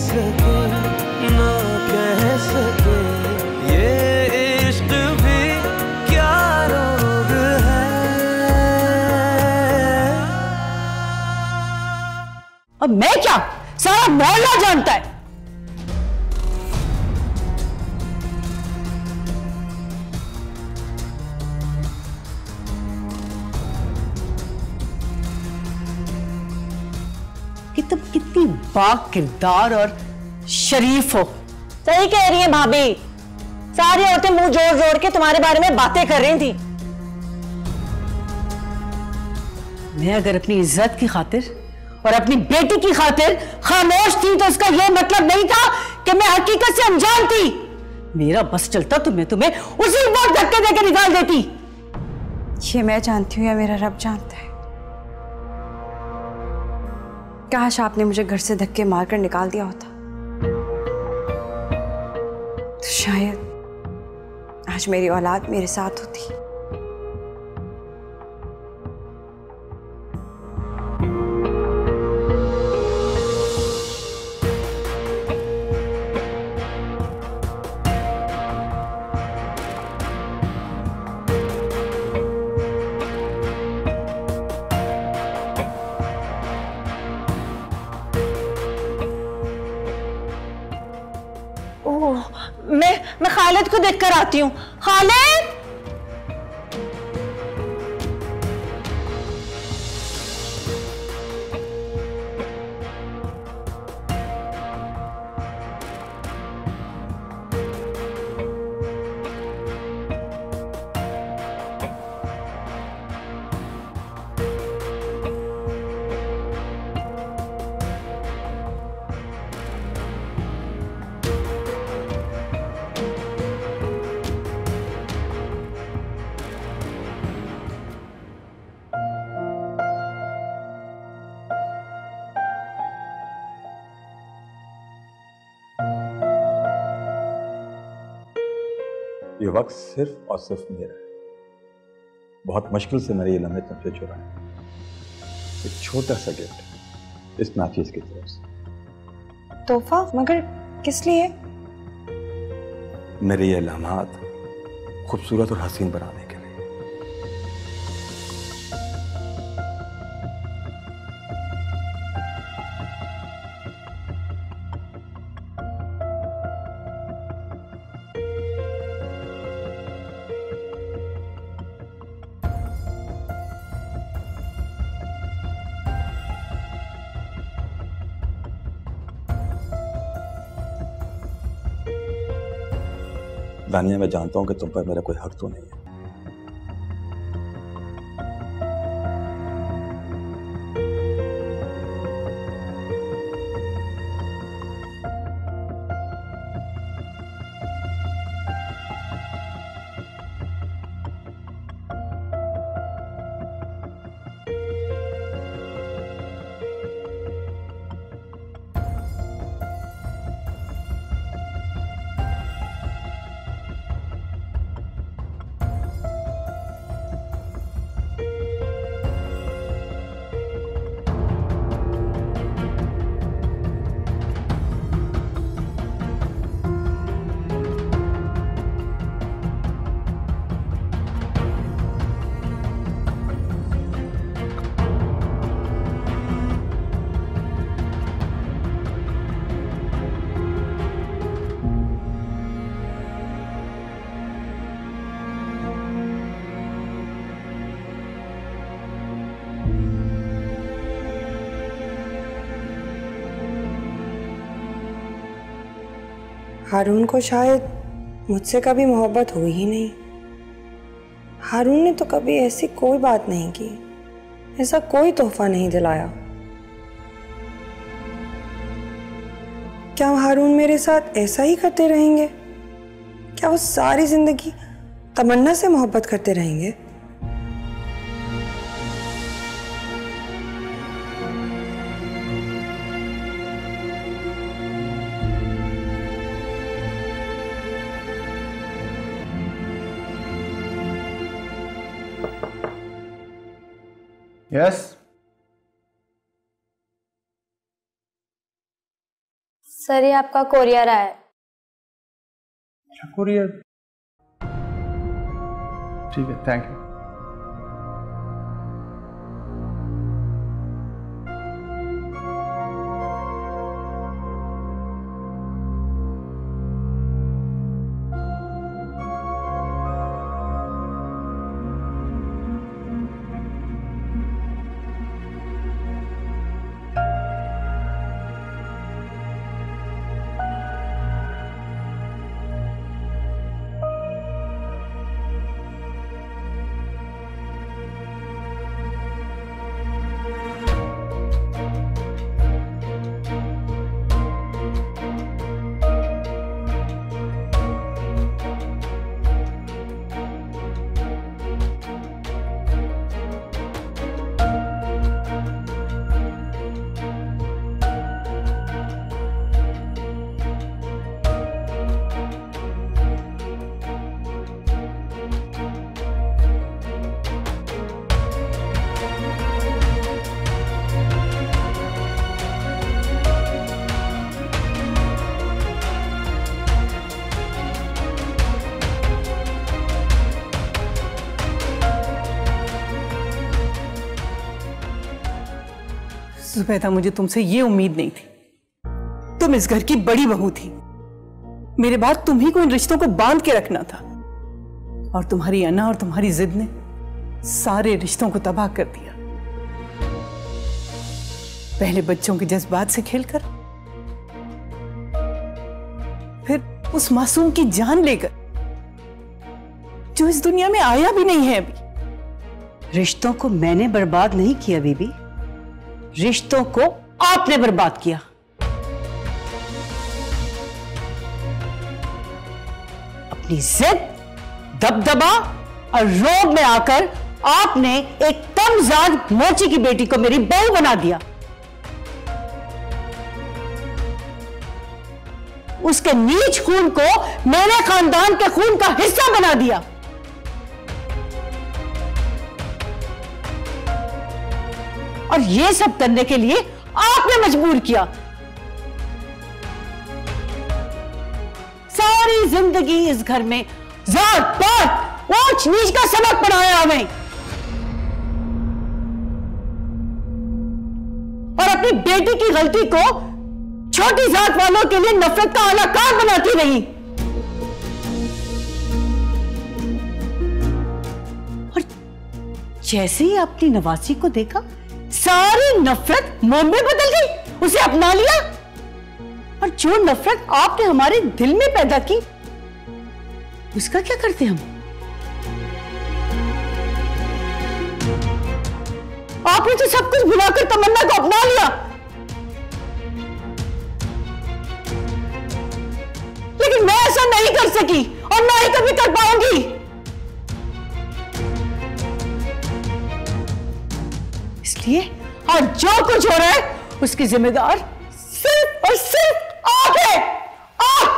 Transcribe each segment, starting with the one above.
सके ना कह सके, ये इश्क भी क्या रोग है। अब मैं क्या, सारा मोहल्ला जानता है। कि तुम कितनी बाकिरदार और शरीफ हो। सही कह रही है भाभी, सारी औरतें मुंह जोड़ जोड़ के तुम्हारे बारे में बातें कर रही थी। मैं अगर अपनी इज्जत की खातिर और अपनी बेटी की खातिर खामोश थी तो इसका यह मतलब नहीं था कि मैं हकीकत से अनजान थी। मेरा बस चलता तो मैं तुम्हें उसी वक्त धक्के देकर निकाल देती। ये मैं जानती हूँ या मेरा रब जानता है। काश आपने मुझे घर से धक्के मारकर निकाल दिया होता तो शायद आज मेरी औलाद मेरे साथ होती। मैं खालिद को देखकर आती हूँ। खालिद, ये वक्त सिर्फ और सिर्फ मेरा है। बहुत मुश्किल से मैंने ये लम्हे तुमसे चुराए। एक छोटा सा गिफ्ट इस नाफिस की तरफ से। तोहफा? मगर किस लिए? मेरे ये लम्हात खूबसूरत और हसीन बनाने के लिए। दानिया, मैं जानता हूं कि तुम पर मेरा कोई हक तो नहीं है। हारून को शायद मुझसे कभी मोहब्बत हुई ही नहीं। हारून ने तो कभी ऐसी कोई बात नहीं की, ऐसा कोई तोहफा नहीं दिलाया। क्या हारून मेरे साथ ऐसा ही करते रहेंगे? क्या वो सारी जिंदगी तमन्ना से मोहब्बत करते रहेंगे? यस। सर ये आपका कोरियर आया है। क्या कोरियर? ठीक है, थैंक यू। जुबैदा, मुझे तुमसे ये उम्मीद नहीं थी। तुम इस घर की बड़ी बहू थी। मेरे बाद तुम ही को इन रिश्तों को बांध के रखना था, और तुम्हारी अना और तुम्हारी जिद ने सारे रिश्तों को तबाह कर दिया। पहले बच्चों के जज्बात से खेलकर, फिर उस मासूम की जान लेकर जो इस दुनिया में आया भी नहीं है अभी। रिश्तों को मैंने बर्बाद नहीं किया बीबी, रिश्तों को आपने बर्बाद किया। अपनी जिद, दबदबा और रोब में आकर आपने एक कमजाद मोची की बेटी को मेरी बहू बना दिया। उसके नीच खून को मेरे खानदान के खून का हिस्सा बना दिया। और ये सब करने के लिए आपने मजबूर किया। सारी जिंदगी इस घर में जात पात ऊंच नीच का सबक पढ़ाया हमें, और अपनी बेटी की गलती को छोटी जात वालों के लिए नफरत का आलाकार बनाती रही। और जैसे ही अपनी नवासी को देखा, सारी नफरत मोम में बदल गई, उसे अपना लिया। और जो नफरत आपने हमारे दिल में पैदा की, उसका क्या करते हम? आपने तो सब कुछ भुलाकर तमन्ना को अपना लिया, लेकिन मैं ऐसा नहीं कर सकी और ना ही कभी कर पाऊंगी। इसलिए आज जो कुछ हो रहा है उसकी जिम्मेदार सिर्फ और सिर्फ आप है। आप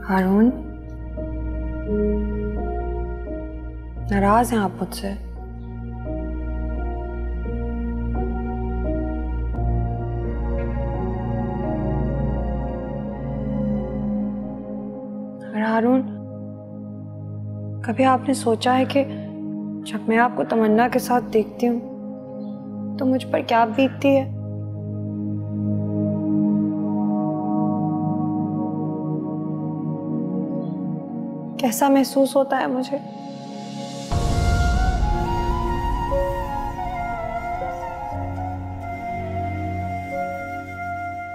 हारून, नाराज हैं आप मुझसे? हारून, कभी आपने सोचा है कि जब मैं आपको तमन्ना के साथ देखती हूँ तो मुझ पर क्या बीतती है? कैसा महसूस होता है मुझे।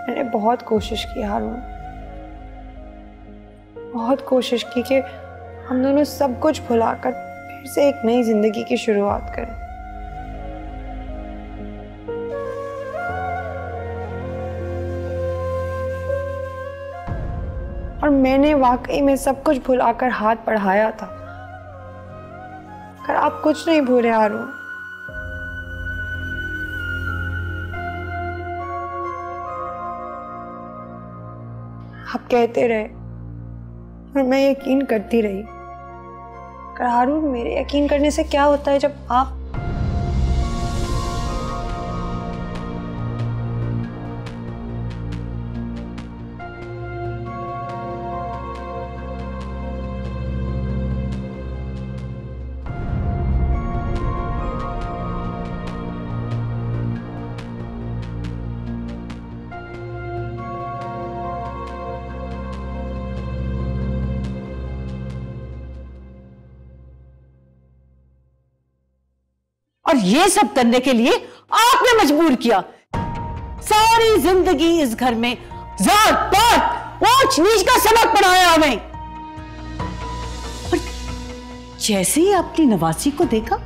मैंने बहुत कोशिश की हारून, बहुत कोशिश की कि हम दोनों सब कुछ भुलाकर फिर से एक नई जिंदगी की शुरुआत करें। और मैंने वाकई में सब कुछ भुलाकर हाथ बढ़ाया था, पर आप कुछ नहीं भूले हारून। आप कहते रहे और मैं यकीन करती रही, पर हारून मेरे यकीन करने से क्या होता है जब आप और ये सब करने के लिए आपने मजबूर किया। सारी जिंदगी इस घर में जात पात ऊंच नीच का सबक पढ़ाया हमें। और जैसे ही आपने नवासी को देखा,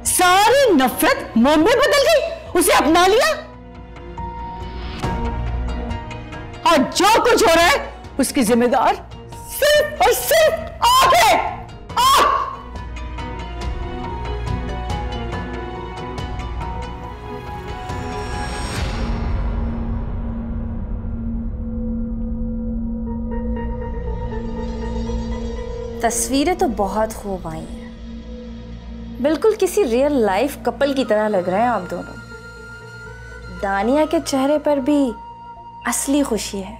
सारी नफरत मोह में बदल गई, उसे अपना लिया। और जो कुछ हो रहा है उसकी जिम्मेदार सिर्फ और सिर्फ आप है। आप तस्वीरें तो बहुत खूब आई हैं, बिल्कुल किसी रियल लाइफ कपल की तरह लग रहे हैं आप दोनों। दानिया के चेहरे पर भी असली खुशी है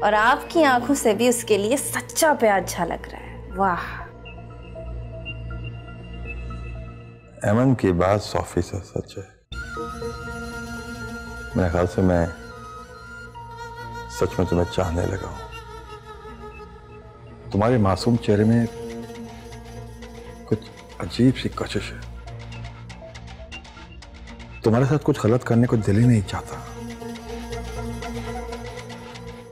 और आपकी आंखों से भी उसके लिए सच्चा प्यार झलक रहा है। वाह। एमन की बात 100% सच है। मेरे ख्याल से मैं सच में तुम्हें चाहने लगा हूं। तुम्हारे मासूम चेहरे में कुछ अजीब सी कशिश है। तुम्हारे साथ कुछ गलत करने को दिल ही नहीं चाहता,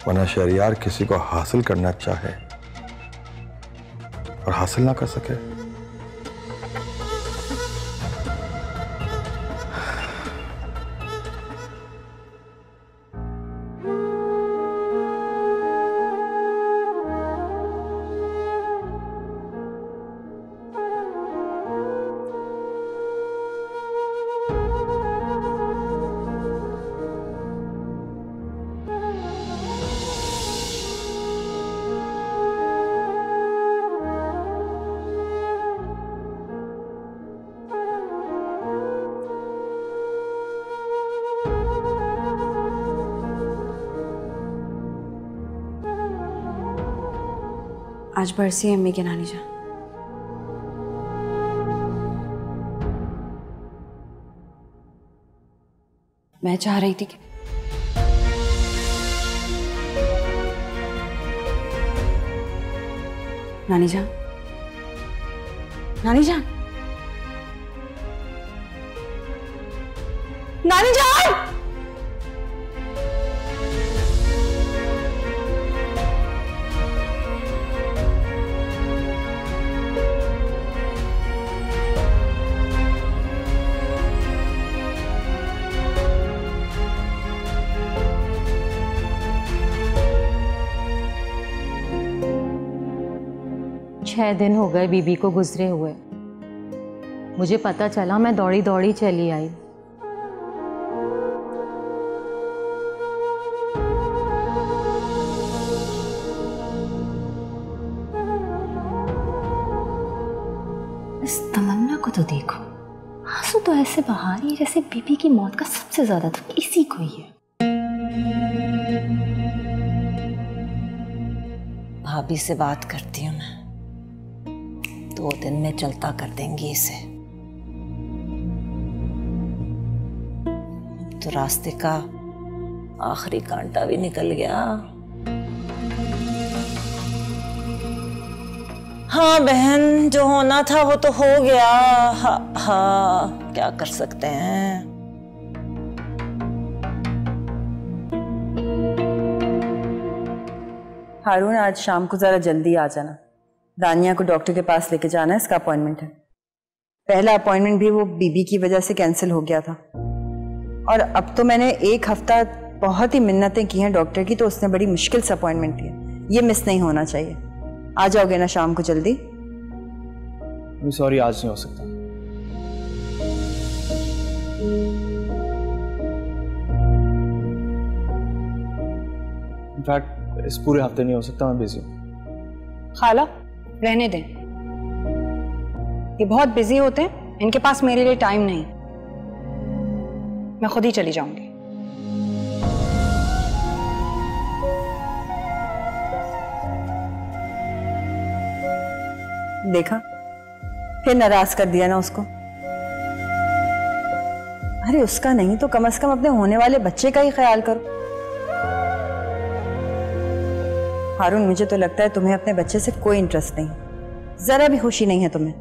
वरना शहरियार किसी को हासिल करना चाहे और हासिल ना कर सके। आज बरसी है अम्मी के नानी जान। मैं चाह रही थी कि नानी जान, नानी जान, नानी जान। छह दिन हो गए बीबी को गुजरे हुए। मुझे पता चला, मैं दौड़ी दौड़ी चली आई। इस तमन्ना को तो देखो, आंसू तो ऐसे बहा रही है जैसे बीबी की मौत का सबसे ज्यादा दुख इसी को ही है। भाभी से बात करती हूँ मैं, 2 दिन में चलता कर देंगी इसे। तो रास्ते का आखिरी कांटा भी निकल गया। हाँ बहन, जो होना था वो तो हो गया। हाँ, क्या कर सकते हैं। हारून, आज शाम को जरा जल्दी आ जाना। दानिया को डॉक्टर के पास लेके जाना है, इसका अपॉइंटमेंट है। पहला अपॉइंटमेंट भी वो बीबी की वजह से कैंसिल हो गया था, और अब तो मैंने 1 हफ्ता बहुत ही मिन्नतें की हैं डॉक्टर की, तो उसने बड़ी मुश्किल से अपॉइंटमेंट दिया। ये मिस नहीं होना चाहिए। आ जाओगे ना शाम को जल्दी? सॉरी, आज नहीं हो सकता। इनफैक्ट इस पूरे हफ्ते नहीं हो सकता, मैं बिजी हूँ। खाला, रहने दें। ये बहुत बिजी होते हैं, इनके पास मेरे लिए टाइम नहीं। मैं खुद ही चली जाऊंगी। देखा, फिर नाराज कर दिया ना उसको। अरे उसका नहीं तो कम से कम अपने होने वाले बच्चे का ही ख्याल करो। हारून, मुझे तो लगता है तुम्हें अपने बच्चे से कोई इंटरेस्ट नहीं, जरा भी खुशी नहीं है तुम्हें।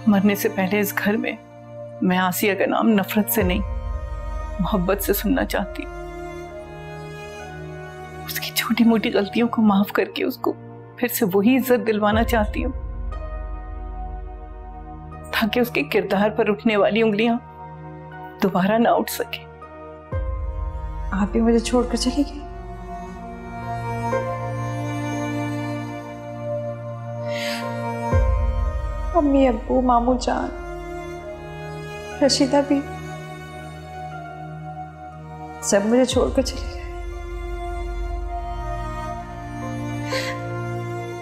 मरने से पहले इस घर में मैं आसिया का नाम नफरत से नहीं, मोहब्बत से सुनना चाहती हूँ। उसकी छोटी मोटी गलतियों को माफ करके उसको फिर से वही इज्जत दिलवाना चाहती हूँ, ताकि उसके किरदार पर उठने वाली उंगलियां दोबारा ना उठ सके। आप भी मुझे छोड़कर चली गई। मम्मी, अब्बू, मामू जान, रशीदा भी सब मुझे छोड़कर चले गए।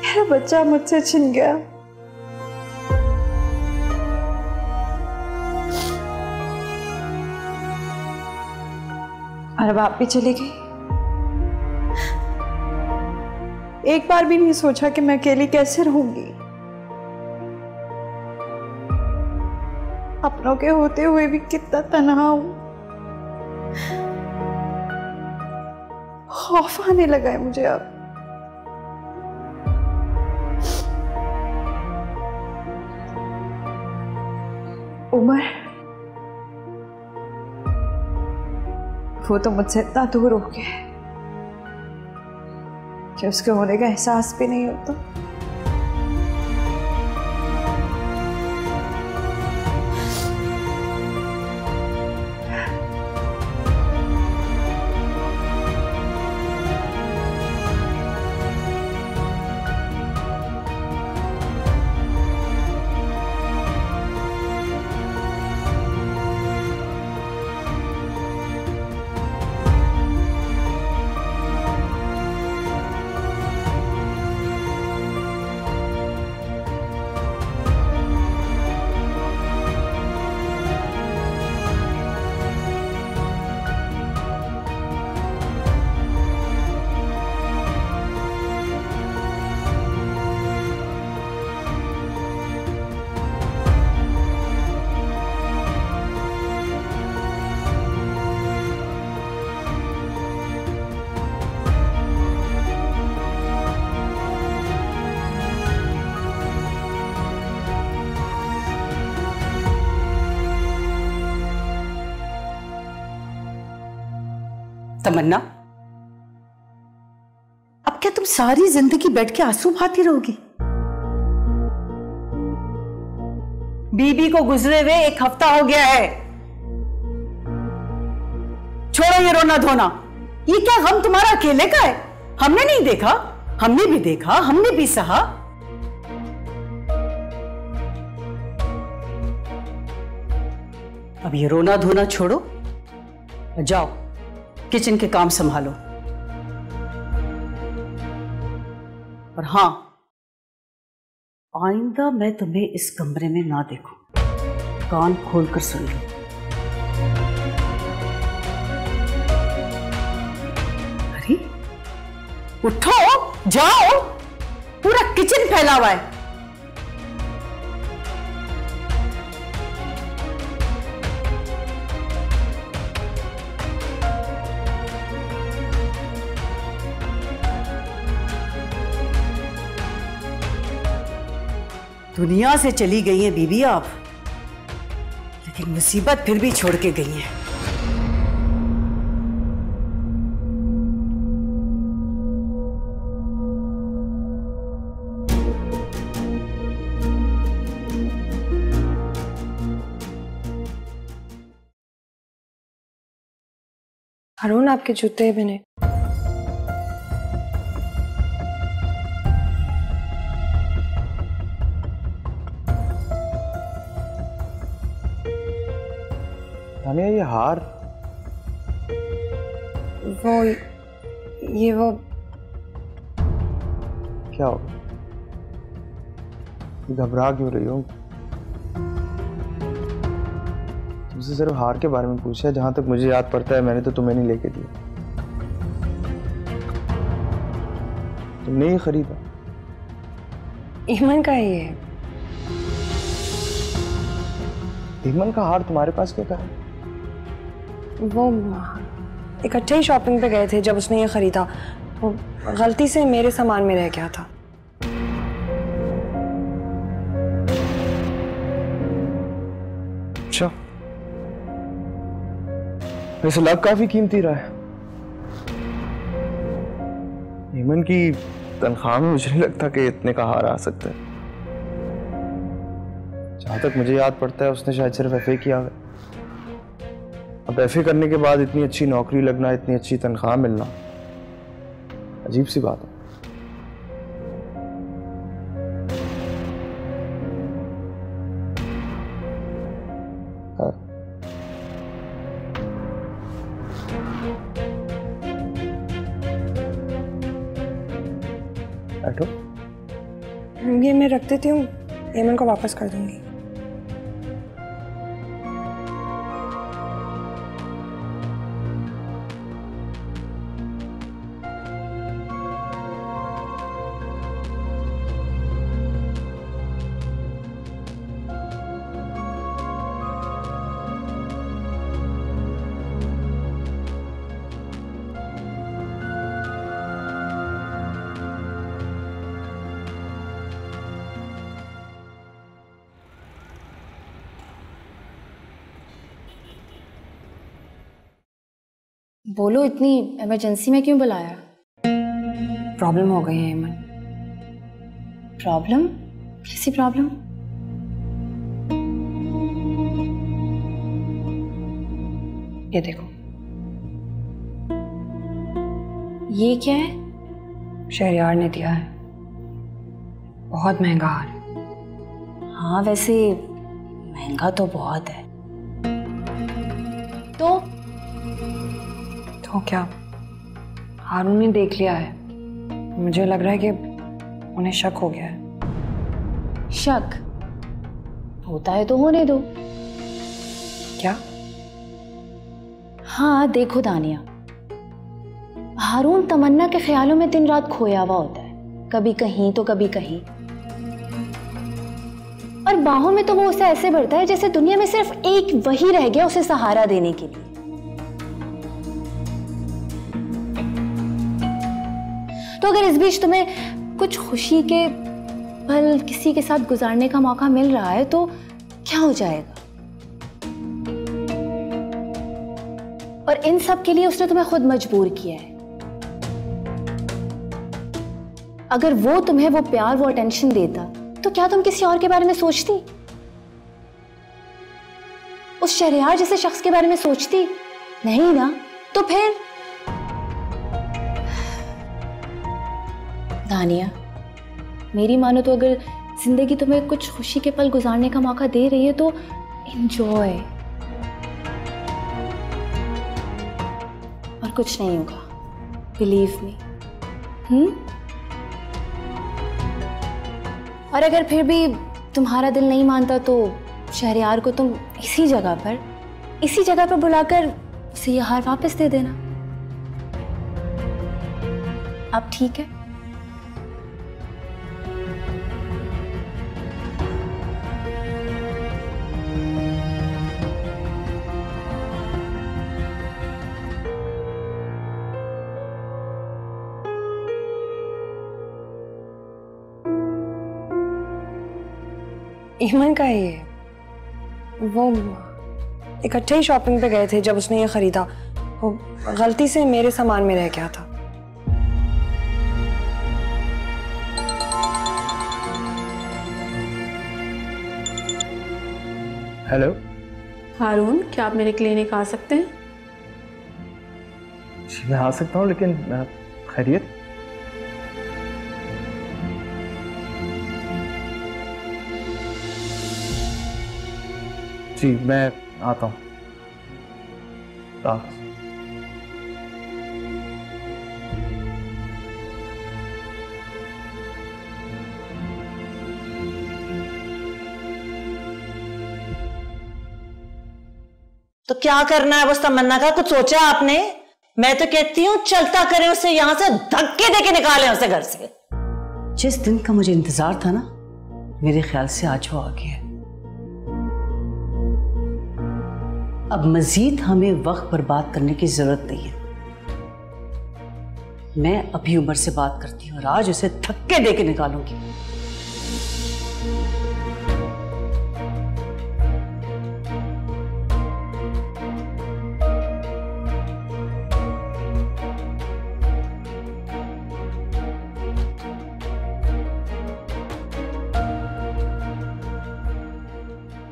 मेरा बच्चा मुझसे छिन गया। और अब आप भी चली गई। एक बार भी नहीं सोचा कि मैं अकेली कैसे रहूंगी। अपनों के होते हुए भी कितना तन्हा हूं। खौफ आने लगा है मुझे अब। उमर, वो तो मुझसे इतना दूर हो गया है कि उसके होने का एहसास भी नहीं होता। तमन्ना, अब क्या तुम सारी जिंदगी बैठ के आंसू बहाती रहोगी? बीबी को गुजरे हुए 1 हफ्ता हो गया है। छोड़ो ये रोना धोना। ये क्या गम तुम्हारा अकेले का है? हमने नहीं देखा? हमने भी देखा, हमने भी सहा। अब ये रोना धोना छोड़ो, जाओ किचन के काम संभालो। और हां, आइंदा मैं तुम्हें इस कमरे में ना देखूं, कान खोलकर सुन लो। अरे उठो, जाओ, पूरा किचन फैला हुआ है। दुनिया से चली गई हैं बीबी आप, लेकिन मुसीबत फिर भी छोड़ के गई है। हारून, आपके जूते बने। तानिया, ये हार वो क्या हो? घबरा क्यों रही हो? तुमसे सिर्फ हार के बारे में पूछा है। जहां तक मुझे याद पड़ता है मैंने तो तुम्हें नहीं लेके दिया। तुमने ही खरीदा। ईमन का ही है। ईमन का हार तुम्हारे पास क्यों है? वो इकट्ठे ही शॉपिंग पे गए थे जब उसने ये खरीदा, वो गलती से मेरे सामान में रह गया था। अच्छा, वैसे लग काफी कीमती रहा है। ईमन की तनख्वाह में मुझे नहीं लगता कि इतने का हार आ सकता है। जहां तक मुझे याद पड़ता है उसने शायद सिर्फ एफए किया है। अब एफए करने के बाद इतनी अच्छी नौकरी लगना, इतनी अच्छी तनख्वाह मिलना, अजीब सी बात है। बैठो। ये मैं रख देती हूँ, ईमन को वापस कर दूंगी। बोलो, इतनी इमरजेंसी में क्यों बुलाया? प्रॉब्लम हो गई है ईमन। प्रॉब्लम? कैसी प्रॉब्लम? ये देखो। ये क्या है? शहरयार ने दिया है, बहुत महंगा हार है। हाँ, वैसे महंगा तो बहुत है। तो क्या हारून ने देख लिया है? मुझे लग रहा है कि उन्हें शक हो गया है। शक होता है तो होने दो। क्या? हाँ देखो दानिया, हारून तमन्ना के ख्यालों में दिन रात खोया हुआ होता है, कभी कहीं तो कभी कहीं, और बाहों में तो वो उसे ऐसे भरता है जैसे दुनिया में सिर्फ एक वही रह गया उसे सहारा देने के लिए। तो अगर इस बीच तुम्हें कुछ खुशी के पल किसी के साथ गुजारने का मौका मिल रहा है तो क्या हो जाएगा? और और इन सब के लिए उसने तुम्हें खुद मजबूर किया है। अगर वो तुम्हें वो प्यार, वो अटेंशन देता तो क्या तुम किसी और के बारे में सोचती? उस शहरयार जैसे शख्स के बारे में सोचती? नहीं ना। तो फिर दानिया, मेरी मानो तो अगर जिंदगी तुम्हें कुछ खुशी के पल गुजारने का मौका दे रही है तो एंजॉय। और कुछ नहीं होगा, बिलीव मी। और अगर फिर भी तुम्हारा दिल नहीं मानता तो शहरयार को तुम इसी जगह पर बुलाकर उसे यह हार वापस दे देना। अब ठीक है? ईमन का ये, वो इकट्ठे ही शॉपिंग पे गए थे जब उसने ये खरीदा। वो गलती से मेरे सामान में रह गया था। हेलो हारून, क्या आप मेरे क्लिनिक आ सकते हैं? जी मैं आ सकता हूँ, लेकिन खैरियत? जी मैं आता हूँ। तो क्या करना है उस तमन्ना का, कुछ सोचा आपने? मैं तो कहती हूँ चलता करें उसे, यहां से धक्के देके निकालें उसे घर से। जिस दिन का मुझे इंतजार था ना, मेरे ख्याल से आज वो आ गया है। अब मजीद हमें वक्त बर्बाद करने की जरूरत नहीं है। मैं अभी उमर से बात करती हूँ और आज उसे धक्के देके निकालूंगी।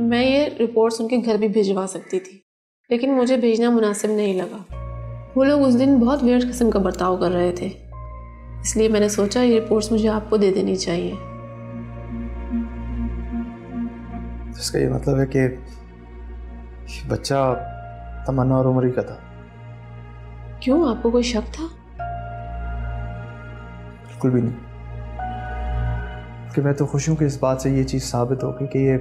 मैं ये रिपोर्ट्स उनके घर भी भिजवा सकती थी, लेकिन मुझे भेजना मुनासिब नहीं लगा। वो लोग उस दिन बहुत वियर्ड किस्म का बर्ताव कर रहे थे, इसलिए मैंने सोचा ये रिपोर्ट्स मुझे आपको दे देनी चाहिए। इसका ये मतलब है कि बच्चा तमन्ना और उमर का था? क्यों, आपको कोई शक था? बिल्कुल भी नहीं, कि मैं तो खुश हूँ कि इस बात से ये चीज़ साबित होगी कि ये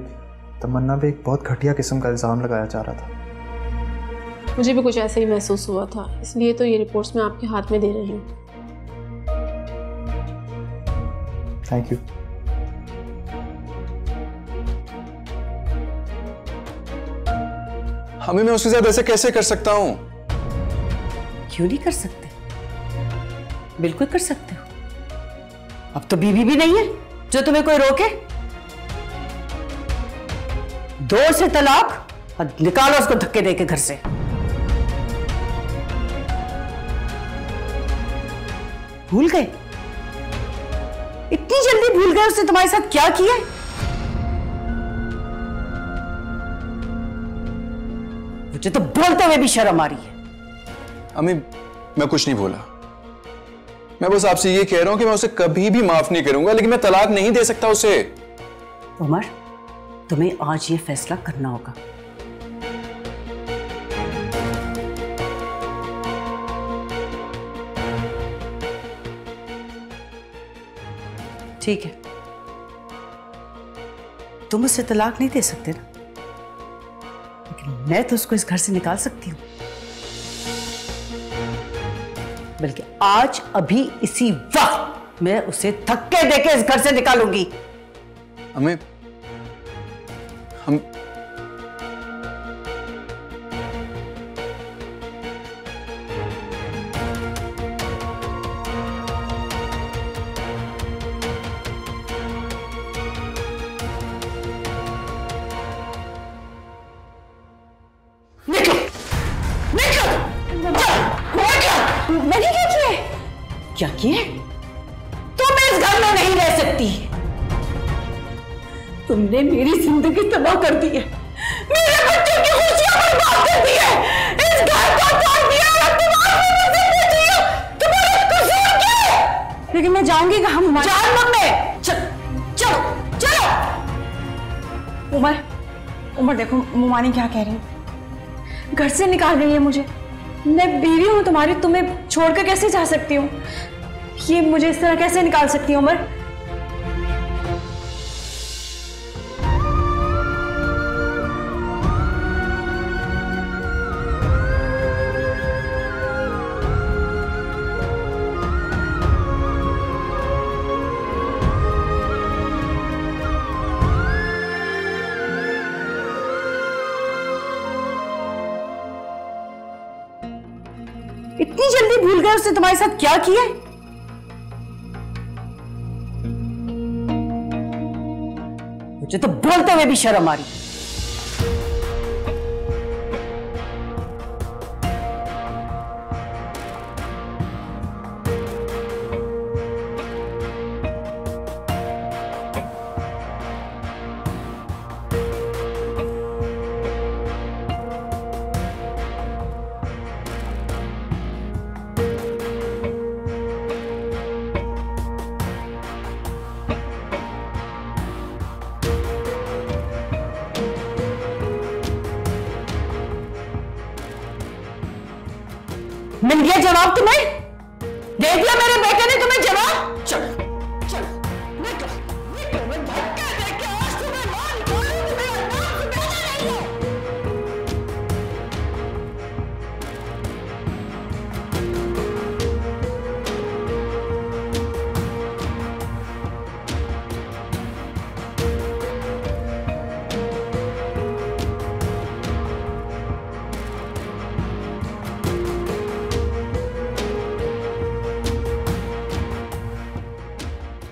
तमन्ना पे एक बहुत घटिया किस्म का इल्ज़ाम लगाया जा रहा था। मुझे भी कुछ ऐसा ही महसूस हुआ था, इसलिए तो ये रिपोर्ट्स मैं आपके हाथ में दे रही हूँ। Thank you. हमें मैं उसके साथ ऐसे कैसे कर सकता हूँ? क्यों नहीं कर सकते? बिल्कुल कर सकते हो। अब तो बीवी भी नहीं है जो तुम्हें कोई रोके। दो से तलाक और निकालो उसको धक्के देके घर से। भूल गए? इतनी जल्दी भूल गए उसने तुम्हारे साथ क्या किया? मुझे तो बोलते हुए भी शर्म आ रही है। अम्मी, मैं कुछ नहीं बोला। मैं बस आपसे ये कह रहा हूं कि मैं उसे कभी भी माफ नहीं करूंगा, लेकिन मैं तलाक नहीं दे सकता उसे। उमर, तुम्हें आज ये फैसला करना होगा। ठीक है, तुम उससे तलाक नहीं दे सकते ना, लेकिन मैं तो उसको इस घर से निकाल सकती हूँ। बल्कि आज अभी इसी वक्त मैं उसे धक्के देके इस घर से निकालूंगी। हमें हम क्या किए? तुम इस घर में नहीं रह सकती। तुमने मेरी जिंदगी तबाह कर दी है, मेरे बच्चों की खुशियां बर्बाद कर दी है, इस घर को तोड़ दिया है। तुम आज भी मुझसे पूछ रही हो तुम्हारा कसूर क्या है? लेकिन मैं जाऊंगी कहाँ मुमानी? जान मत में। चलो चलो। उमर देखो मुमानी क्या कह रही है, घर से निकाल रही है मुझे। मैं बीवी हूँ तुम्हारी, तुम्हें छोड़कर कैसे जा सकती हूँ? ये मुझे इस तरह कैसे निकाल सकती है उमर? इतनी जल्दी भूल गए उसने तुम्हारे साथ क्या किया है? मुझे तो बोलते हुए भी शर्म आ रही। मिल गया जवाब तुम्हें? दे दिया मेरे बेटे ने तुम्हें जवाब? चलो चलो निकलो निकलो, मैं धक्के देके आज तुम्हें मार निकालूंगी, मेरा नाम तुम्हें नहीं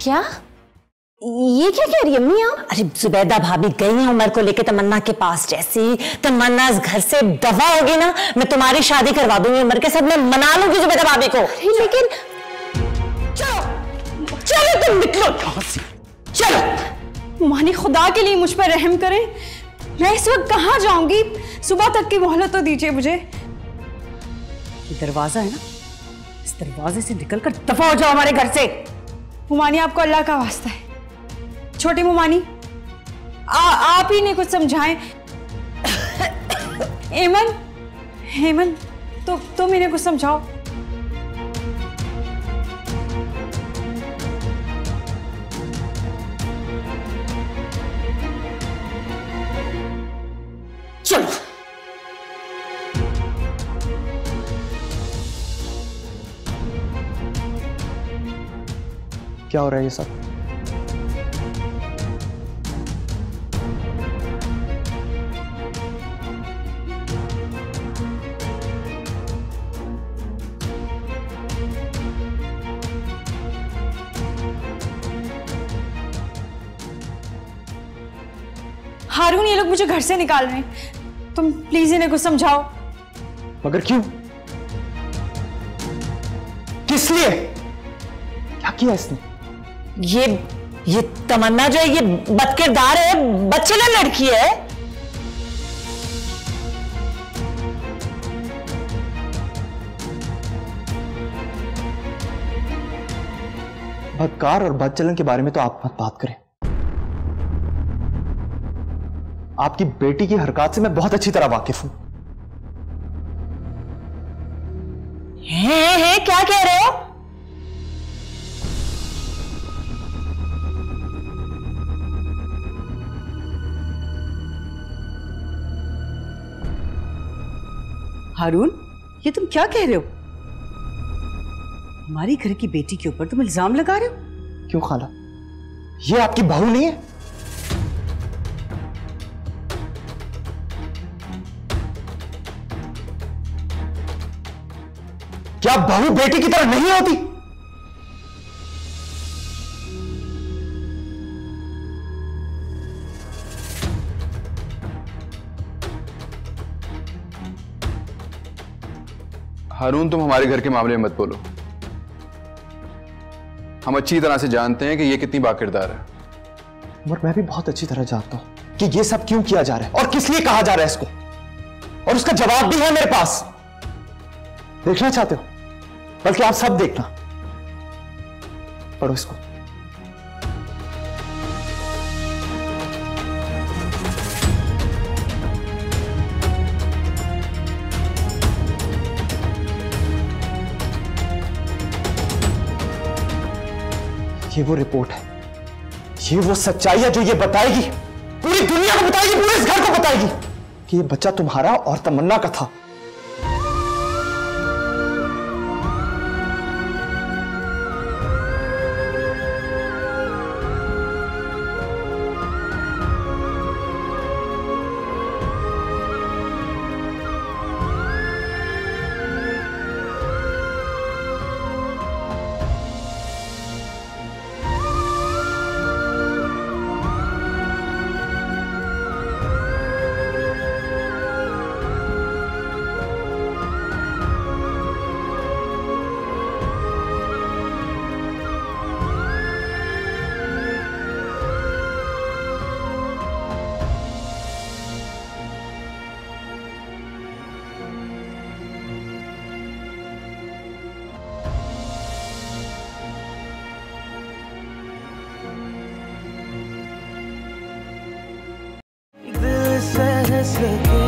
क्या? ये क्या कह रही है अम्मी आप? अरे जुबैदा भाभी गई हैं उमर को लेके तमन्ना के पास। जैसे ही तमन्ना इस घर से दफा होगी ना, मैं तुम्हारी शादी करवा दूंगी उमर के साथ, मैं मना लूंगी जुबैदा भाभी को। लेकिन चलो चलो तुम निकलो यहाँ से, चलो। मानी खुदा के लिए मुझ पर रहम करें, मैं इस वक्त कहाँ जाऊंगी? सुबह तक की मोहलत तो दीजिए मुझे। ये दरवाजा है ना, इस दरवाजे से निकलकर दफा हो जाओ हमारे घर से। मुमानी आपको अल्लाह का वास्ता है, छोटी मुमानी आप ही ने कुछ समझाएं। हेमन हेमन तो तुम इन्हें कुछ समझाओ। चलो क्या हो रहा है ये सब? हारून, ये लोग मुझे घर से निकाल रहे हैं, तुम प्लीज इन्हें कुछ समझाओ। मगर क्यों? किस लिए? क्या किया इसने? ये तमन्ना जो है ये बदकिरदार है, बदचलन लड़की है। बदकार और बदचलन के बारे में तो आप मत बात करें। आपकी बेटी की हरकत से मैं बहुत अच्छी तरह वाकिफ हूं। है क्या कह रहे हो? हारून, ये तुम क्या कह रहे हो? हमारी घर की बेटी के ऊपर तुम इल्जाम लगा रहे हो? क्यों खाला, ये आपकी बहू नहीं है? क्या बहू बेटी की तरह नहीं होती? हारून, तुम हमारे घर के मामले में मत बोलो। हम अच्छी तरह से जानते हैं कि ये कितनी बाकिरदार है। और मैं भी बहुत अच्छी तरह जानता हूं कि ये सब क्यों किया जा रहा है और किस लिए कहा जा रहा है इसको, और उसका जवाब भी है मेरे पास। देखना चाहते हो? बल्कि आप सब देखना। पढ़ो इसको। ये वो रिपोर्ट है, ये वो सच्चाई है जो ये बताएगी, पूरी दुनिया को बताएगी, पूरे इस घर को बताएगी कि ये बच्चा तुम्हारा और तमन्ना का था। सह सके